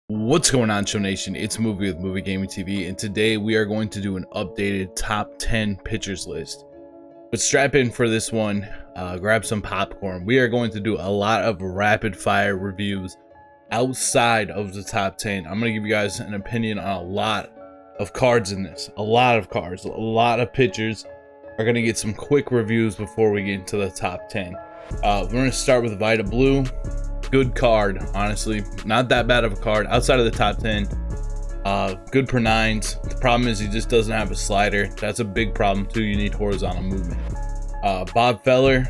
What's going on, Show Nation? It's Movie with Movie Gaming TV, and today we are going to do an updated top 10 pitchers list. But strap in for this one, grab some popcorn. We are going to do a lot of rapid fire reviews outside of the top 10. I'm going to give you guys an opinion on a lot of cards in this. A lot of cards, a lot of pitchers. Are going to get some quick reviews before we get into the top 10. We're going to start with Vita Blue. Good card, honestly, not that bad of a card outside of the top 10. Good per nines. The problem is he just doesn't have a slider. That's a big problem too. You need horizontal movement. Bob Feller,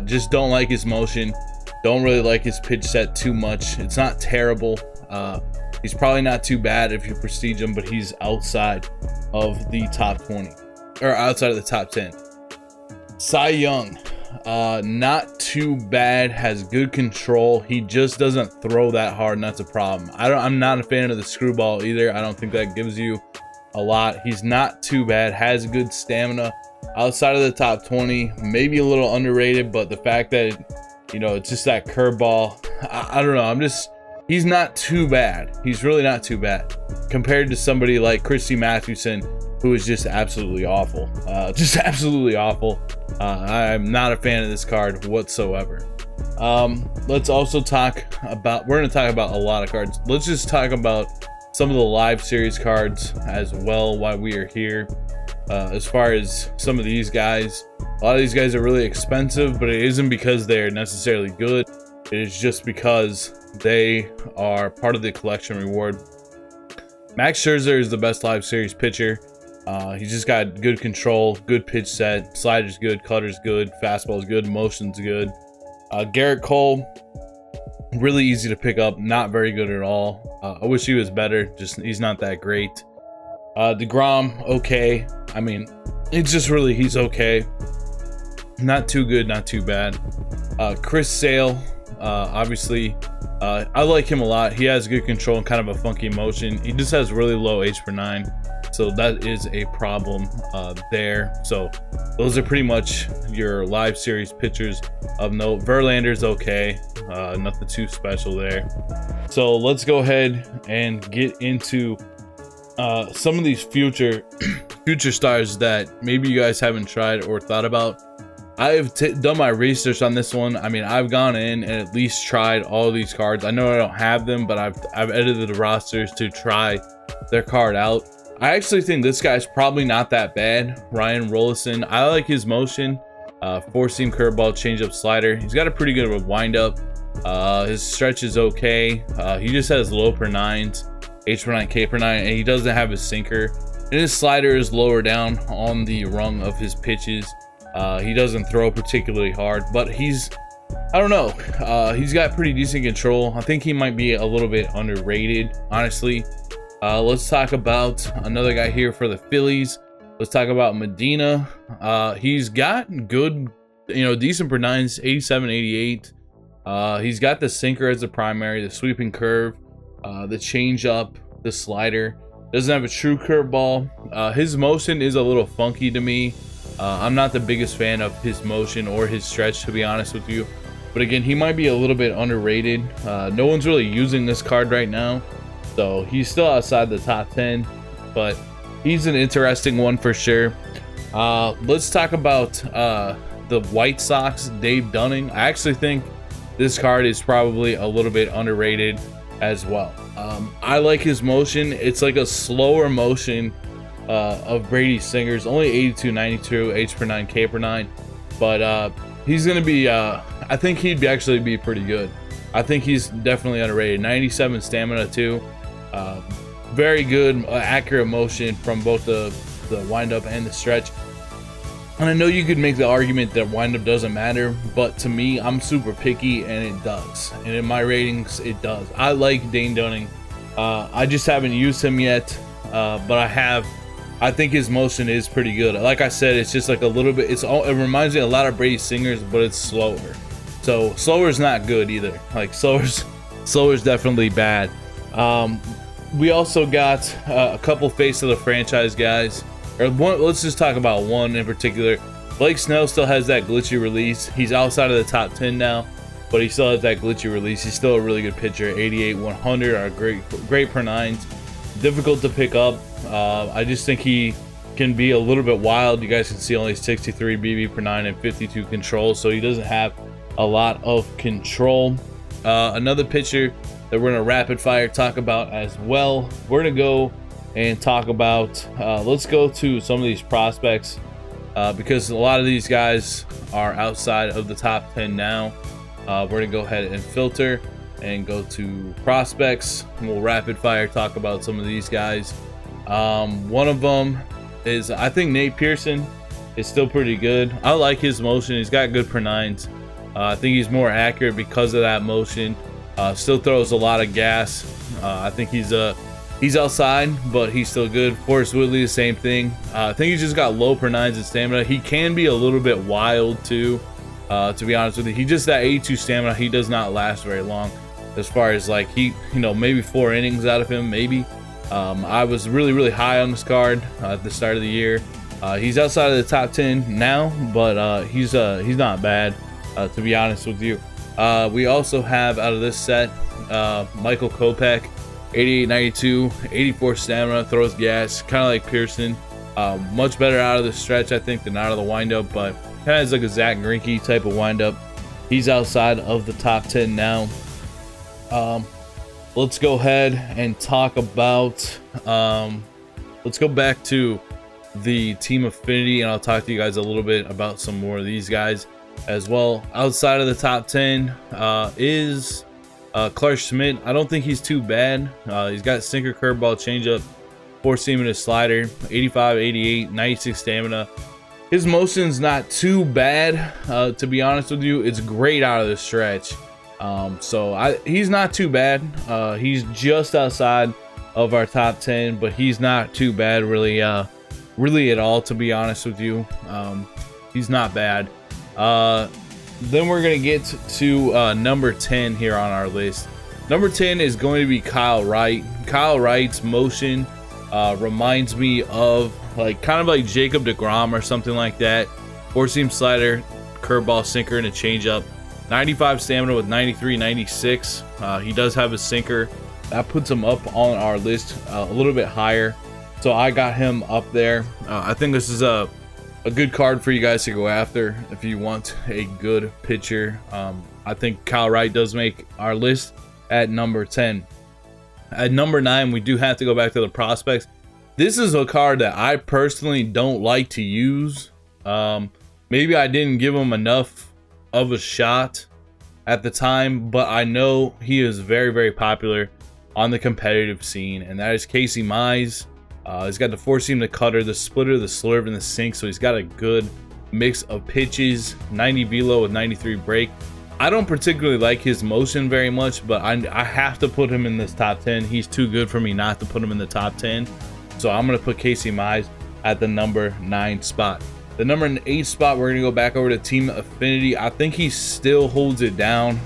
just don't like his motion, don't really like his pitch set too much. It's not terrible. He's probably not too bad if you prestige him, but he's outside of the top 20 or outside of the top 10. Cy Young, not too bad, has good control. He just doesn't throw that hard, and that's a problem. I'm not a fan of the screwball either. I don't think that gives you a lot. He's not too bad, has good stamina. Outside of the top 20, maybe a little underrated, but the fact that, you know, it's just that curveball, I don't know. He's not too bad. He's really not too bad compared to somebody like Christy Mathewson, who is just absolutely awful. Just absolutely awful. I'm not a fan of this card whatsoever. Let's also talk about, we're going to talk about a lot of cards. Let's just talk about some of the live series cards as well while we are here. As far as some of these guys, a lot of these guys are really expensive, but it isn't because they're necessarily good. It is just because they are part of the collection reward. Max Scherzer is the best live series pitcher. He's just got good control, good pitch set, slider's good, cutter's good, fastball's good, motion's good. Garrett Cole, really easy to pick up, not very good at all. I wish he was better, just he's not that great. DeGrom, okay. I mean, it's just really, he's okay. Not too good, not too bad. Chris Sale, obviously, I like him a lot. He has good control and kind of a funky motion. He just has really low H per 9. So that is a problem there. So those are pretty much your live series pitchers of note. Verlander's okay, nothing too special there. So let's go ahead and get into some of these future stars that maybe you guys haven't tried or thought about. I've done my research on this one. I mean, I've gone in and at least tried all these cards. I know I don't have them, but I've edited the rosters to try their card out. I actually think this guy's probably not that bad. Ryan Rollison, I like his motion, four-seam curveball, changeup, slider. He's got a pretty good windup. His stretch is okay. He just has low per nines, H per 9, K per 9, and he doesn't have his sinker. And his slider is lower down on the rung of his pitches. He doesn't throw particularly hard, but I don't know. He's got pretty decent control. I think he might be a little bit underrated, honestly. Let's talk about another guy here for the Phillies. Let's talk about Medina. He's got good, decent per nines, 87, 88. He's got the sinker as the primary, the sweeping curve, the changeup, the slider. Doesn't have a true curveball. His motion is a little funky to me. I'm not the biggest fan of his motion or his stretch, to be honest with you. But again, he might be a little bit underrated. No one's really using this card right now, so he's still outside the top 10, but he's an interesting one for sure. Let's talk about the White Sox, Dave Dunning. I actually think this card is probably a little bit underrated as well. I like his motion. It's like a slower motion of Brady Singer's, only 82, 92, H per 9, K per 9, but he's gonna be I think he'd actually be pretty good. I think he's definitely underrated. 97 stamina too. Very good accurate motion from both the windup and the stretch. And I know you could make the argument that windup doesn't matter, but to me, I'm super picky and it does. And in my ratings, it does. I like Dane Dunning. I just haven't used him yet, but I think his motion is pretty good. Like I said, it's just like a little bit, it reminds me a lot of Brady Singers, but it's slower. So slower is not good either. Like slower is definitely bad. We also got a couple face of the franchise guys. Or one, let's just talk about one in particular. Blake Snell still has that glitchy release. He's outside of the top 10 now. but he still has that glitchy release. He's still a really good pitcher. 88, 100 are great per nines. Difficult to pick up. I just think he can be a little bit wild. You guys can see only 63 BB per nine and 52 control, so he doesn't have a lot of control. Another pitcher that we're gonna rapid fire talk about as well. We're gonna go and talk about. Let's go to some of these prospects because a lot of these guys are outside of the top 10 now. We're gonna go ahead and filter and go to prospects, and we'll rapid fire talk about some of these guys. One of them is, I think Nate Pearson is still pretty good. I like his motion. He's got good per nines. I think he's more accurate because of that motion. Still throws a lot of gas. I think he's outside, but he's still good. Forrest Whitley, the same thing. I think he's just got low per nines and stamina. He can be a little bit wild too, to be honest with you. He just that 82 stamina. He does not last very long. As far as like maybe 4 innings out of him, maybe. I was really high on this card at the start of the year. He's outside of the top 10 now, but he's not bad, to be honest with you. We also have out of this set Michael Kopech, 88, 92, 84 stamina, throws gas, kind of like Pearson. Much better out of the stretch, I think, than out of the windup, but kind of has like a Zach Greinke type of windup. He's outside of the top 10 now. Let's go ahead and talk about let's go back to the team affinity, and I'll talk to you guys a little bit about some more of these guys as well. Outside of the top 10 is Clark Schmidt. I don't think he's too bad. He's got sinker, curveball, changeup, 4-seam and a slider, 85, 88, 96 stamina. His motion's not too bad, to be honest with you. It's great out of the stretch. He's not too bad. He's just outside of our top 10, but he's not too bad really at all, to be honest with you. He's not bad. Then we're gonna get to number 10 here on our list. Number 10 is going to be Kyle Wright. Kyle Wright's motion reminds me of kind of like Jacob deGrom or something like that. 4-seam slider, curveball, sinker, and a changeup. 95 stamina with 93, 96. He does have a sinker. That puts him up on our list a little bit higher. So I got him up there. I think this is a good card for you guys to go after if you want a good pitcher. I think Kyle Wright does make our list at number 10. At number 9, we do have to go back to the prospects. This is a card that I personally don't like to use. Maybe I didn't give him enough of a shot at the time, but I know he is very popular on the competitive scene, and that is Casey Mize. He's got the 4-seam, the cutter, the splitter, the slurve, and the sink, so he's got a good mix of pitches. 90 velo with 93 break. I don't particularly like his motion very much, but I have to put him in this top 10. He's too good for me not to put him in the top 10, so I'm gonna put Casey Mize at the number 9 spot. The number 8 spot, we're gonna go back over to team affinity. I think he still holds it down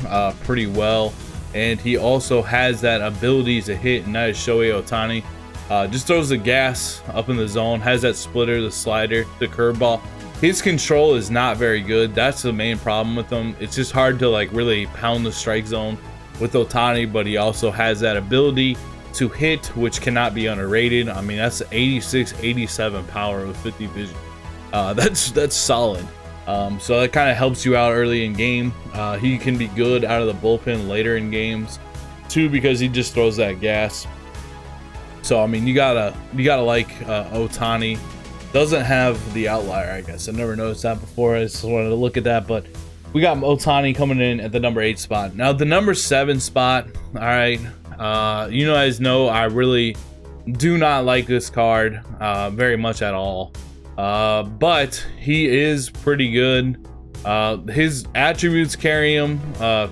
pretty well, and he also has that ability to hit, and that is Shohei Ohtani. Just throws the gas up in the zone, has that splitter, the slider, the curveball. His control is not very good. That's the main problem with him. It's just hard to really pound the strike zone with Ohtani, but he also has that ability to hit, which cannot be underrated. I mean, that's 86, 87 power with 50 vision. That's solid. So that kind of helps you out early in game. He can be good out of the bullpen later in games too, because he just throws that gas. So I mean, you gotta like Ohtani. Doesn't have the outlier, I guess. I never noticed that before. I just wanted to look at that, but we got Ohtani coming in at the number 8 spot. Now the number 7 spot. All right, you guys know I really do not like this card very much at all. But he is pretty good. His attributes carry him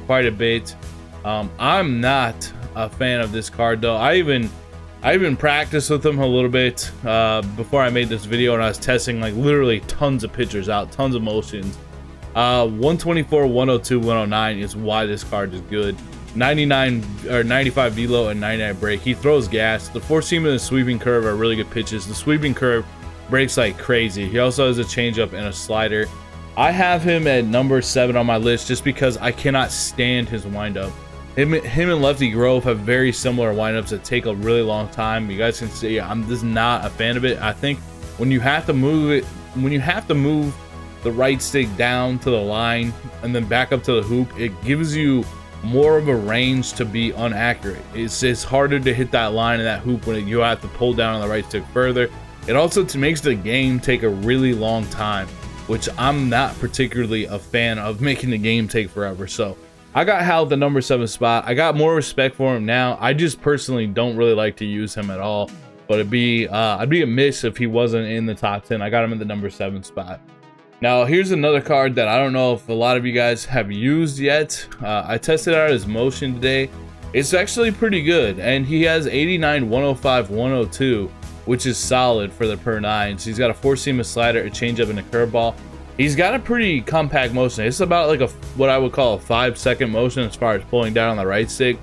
quite a bit. I'm not a fan of this card though. I even practiced with him a little bit before I made this video, and I was testing literally tons of pitchers out, tons of motions. 124, 102, 109 is why this card is good. 99 or 95 velo and 99 break. He throws gas. The 4-seam and the sweeping curve are really good pitches. The sweeping curve breaks like crazy. He also has a changeup and a slider. I have him at number 7 on my list just because I cannot stand his windup. Him and Lefty Grove have very similar windups that take a really long time. You guys can see I'm just not a fan of it. I think when you have to move the right stick down to the line and then back up to the hoop, it gives you more of a range to be inaccurate. It's harder to hit that line and that hoop when you have to pull down on the right stick further. It also makes the game take a really long time, which I'm not particularly a fan of, making the game take forever. So I got Hal at the number 7 spot. I got more respect for him now. I just personally don't really like to use him at all, but I'd be amiss if he wasn't in the top 10. I got him in the number 7 spot. Now here's another card that I don't know if a lot of you guys have used yet. I tested out his motion today. It's actually pretty good, and he has 89, 105, 102, which is solid for the per 9s. He's got a 4-seam, a slider, a changeup, and a curveball. He's got a pretty compact motion. It's about like what I would call a 5-second motion as far as pulling down on the right stick,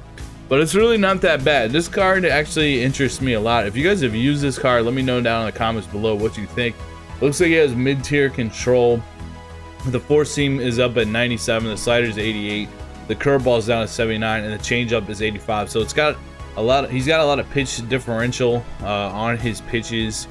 but it's really not that bad. This card actually interests me a lot. If you guys have used this card, let me know down in the comments below what you think. Looks like he has mid-tier control. The 4-seam is up at 97, the slider is 88, the curveball is down at 79, and the changeup is 85. So it's got a lot. He's got a lot of pitch differential on his pitches.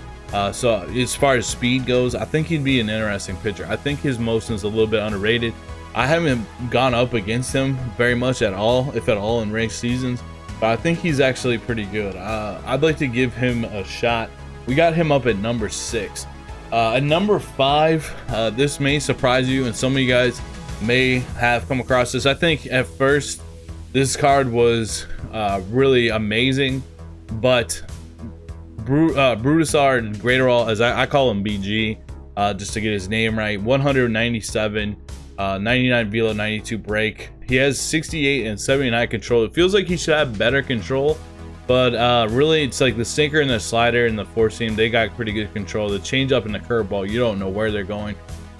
So as far as speed goes, I think he'd be an interesting pitcher. I think his motion is a little bit underrated. I haven't gone up against him very much at all, if at all, in ranked seasons, but I think he's actually pretty good. I'd like to give him a shot. We got him up at number 6. At number 5, this may surprise you, and some of you guys may have come across this. I think at first this card was really amazing, but Brutusar Graterol, as I call him BG, just to get his name right, 197, 99 velo, 92 break. He has 68 and 79 control. It feels like he should have better control, but really it's like the sinker and the slider and the 4-seam, they got pretty good control. The changeup and the curveball, you don't know where they're going.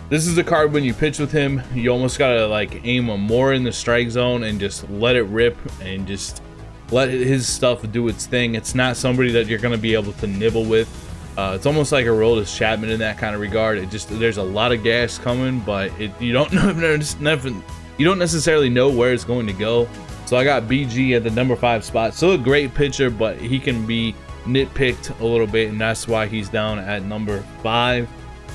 This is the card when you pitch with him, you almost gotta like aim him more in the strike zone and just let it rip and just let his stuff do its thing. It's not somebody that you're going to be able to nibble with. It's almost like a Aroldis Chapman in that kind of regard. There's a lot of gas coming, but you don't necessarily know where it's going to go. So I got BG at the number 5 spot. Still a great pitcher, but he can be nitpicked a little bit, and that's why he's down at number 5.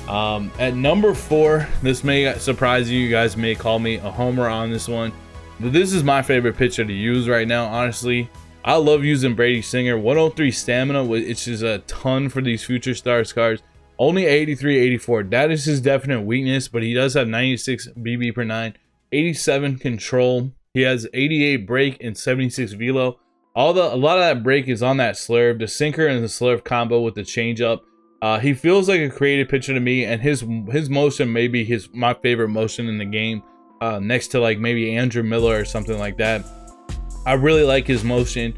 At number 4, this may surprise you. You guys may call me a homer on this one. But this is my favorite pitcher to use right now, honestly. I love using Brady Singer. 103 stamina, which is a ton for these Future Stars cards. Only 83, 84. That is his definite weakness, but he does have 96 BB per 9, 87 control. He has 88 break and 76 velo. A lot of that break is on that slurve, the sinker and the slurve combo with the changeup. He feels like a creative pitcher to me, and his motion may be my favorite motion in the game. Next to like maybe Andrew Miller or something like that. I really like his motion.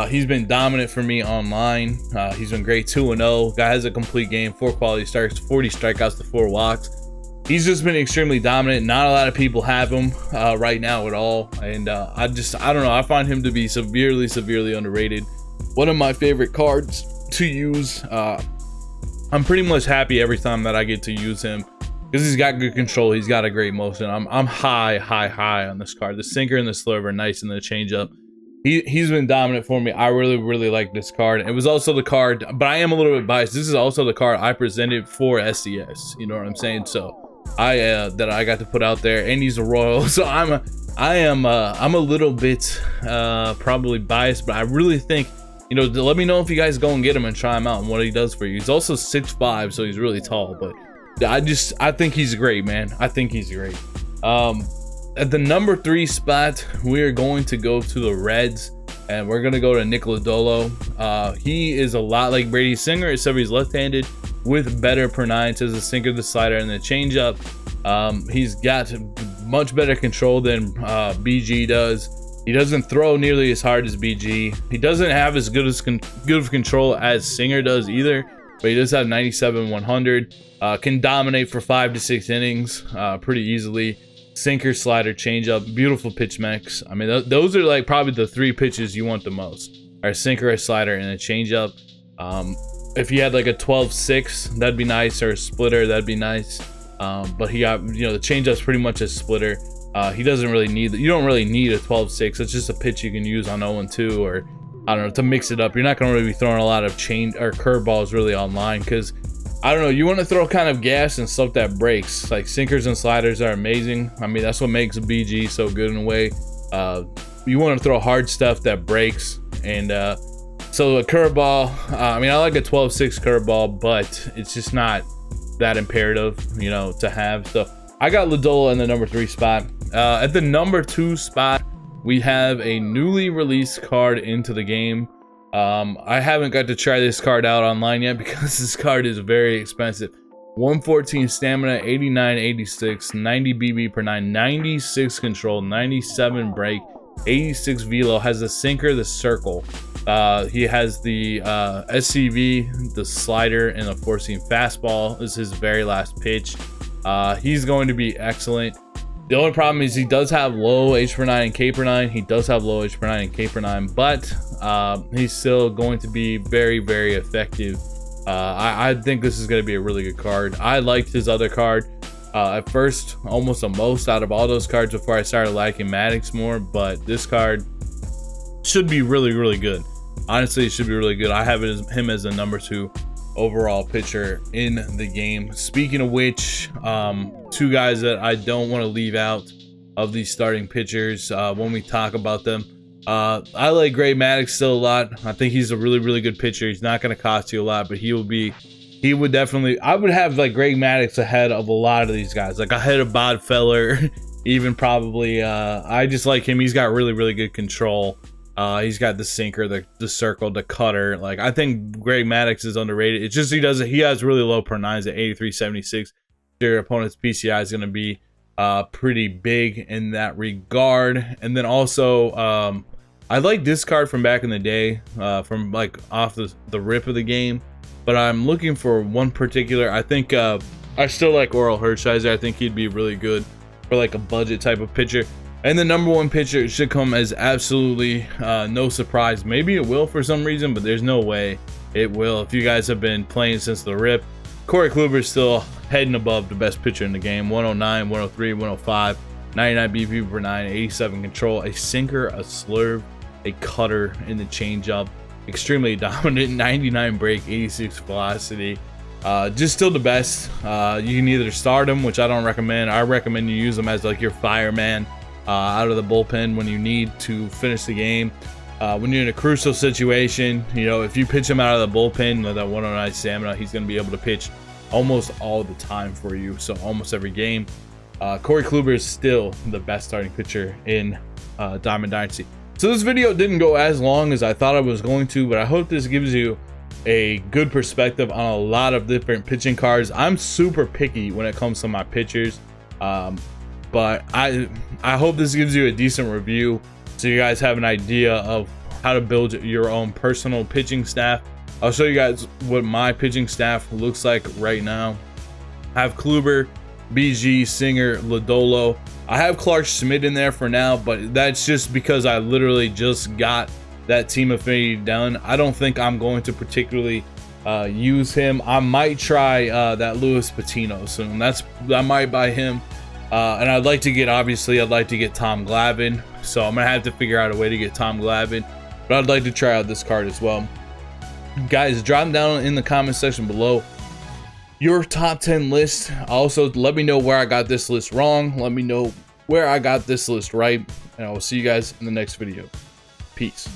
He's been dominant for me online. He's been great, 2-0. Guy has a complete game, 4 quality starts, 40 strikeouts to 4 walks. He's just been extremely dominant. Not a lot of people have him right now at all, and I don't know. I find him to be severely underrated. One of my favorite cards to use. I'm pretty much happy every time that I get to use him, because he's got good control. He's got a great motion. I'm high on this card. The sinker and the slurve are nice, and the changeup. He's been dominant for me. I really like this card. It was also the card, but I am a little bit biased. This is also the card I presented for SDS. You know what I'm saying? So that I got to put out there, and he's a Royal. So I'm a little bit probably biased, but I really think, you know, let me know if you guys go and get him and try him out and what he does for you. He's also 6'5", so he's really tall, but I think he's great, man. I think he's great. At the number 3 spot, we are going to go to the Reds, and we're going to go to Nick Lodolo. He is a lot like Brady Singer, except he's left-handed with better per 9s as the sinker, the slider, and the changeup. He's got much better control than BG does. He doesn't throw nearly as hard as BG. He doesn't have as good of control as Singer does either, but he does have 97, 100. Can dominate for 5 to 6 innings pretty easily. Sinker, slider, changeup, beautiful pitch mix. I mean, those are like probably the 3 pitches you want the most: a sinker, a slider, and a changeup. If you had like a 12-6, that'd be nice, or a splitter, that'd be nice. but he got, you know, the changeup's pretty much a splitter. He doesn't really need, you don't really need a 12-6. It's just a pitch you can use on 0-2, or I don't know, to mix it up. You're not going to really be throwing a lot of change or curveballs really online, because I don't know, you want to throw kind of gas and stuff that breaks. Like sinkers and sliders are amazing. I mean, that's what makes BG so good in a way. You want to throw hard stuff that breaks, and so a curveball, I mean, I like a 12-6 curveball, but it's just not that imperative, you know, to have. So I got Lodolo in the number 3 spot. At the number 2 spot, we have a newly released card into the game. I haven't got to try this card out online yet because this card is very expensive. 114 stamina, 89 86, 90 BB per 9, 96 control, 97 break, 86 velo, has the sinker, the circle. He has the SCV, the slider, and the 4-seam fastball. This is his very last pitch. He's going to be excellent. The only problem is he does have low H per 9 and K per 9. He does have low H per 9 and K per 9, but he's still going to be very, very effective. I think this is going to be a really good card. I liked his other card at first, almost the most out of all those cards before I started liking Maddox more, but this card should be really, really good. Honestly, it should be really good. I have him as a number 2 overall pitcher in the game. Speaking of which, 2 guys that I don't want to leave out of these starting pitchers when we talk about them. I like Greg Maddux still a lot. I think he's a really, really good pitcher. He's not going to cost you a lot, but he would definitely, I would have like Greg Maddux ahead of a lot of these guys, like ahead of Bod Feller, even probably. I just like him. He's got really, really good control. He's got the sinker, the circle, the cutter. Like, I think Greg Maddux is underrated. It's just he has really low per 9s at 83 76. Your opponent's PCI is going to be pretty big in that regard. And then also, I like this card from back in the day, from like off the rip of the game, but I'm looking for one particular. I think I still like Oral Hershiser. I think he'd be really good for like a budget type of pitcher. And the number 1 pitcher should come as absolutely no surprise. Maybe it will for some reason, but there's no way it will. If you guys have been playing since the rip, Corey Kluber is still heading above the best pitcher in the game. 109, 103, 105, 99 BP per 9, 87 control, a sinker, a slurve, a cutter in the changeup. Extremely dominant, 99 break, 86 velocity. Just still the best. You can either start him, which I don't recommend. I recommend you use him as like your fireman out of the bullpen when you need to finish the game. When you're in a crucial situation, you know, if you pitch him out of the bullpen with that 109 stamina, he's going to be able to pitch almost all the time for you. So almost every game. Corey Kluber is still the best starting pitcher in Diamond Dynasty. So this video didn't go as long as I thought I was going to, but I hope this gives you a good perspective on a lot of different pitching cards. I'm super picky when it comes to my pitchers, but I hope this gives you a decent review so you guys have an idea of how to build your own personal pitching staff. I'll show you guys what my pitching staff looks like right now. I have Kluber, BG, Singer, Lodolo. I have Clark Schmidt in there for now, but that's just because I literally just got that team affinity done. I don't think I'm going to particularly use him. I might try that Luis Patino soon. I might buy him. And I'd like to get Tom Glavine. So I'm gonna have to figure out a way to get Tom Glavine, but I'd like to try out this card as well. Guys, drop down in the comment section below your top 10 list. Also, let me know where I got this list wrong. Let me know where I got this list right, and I will see you guys in the next video. Peace.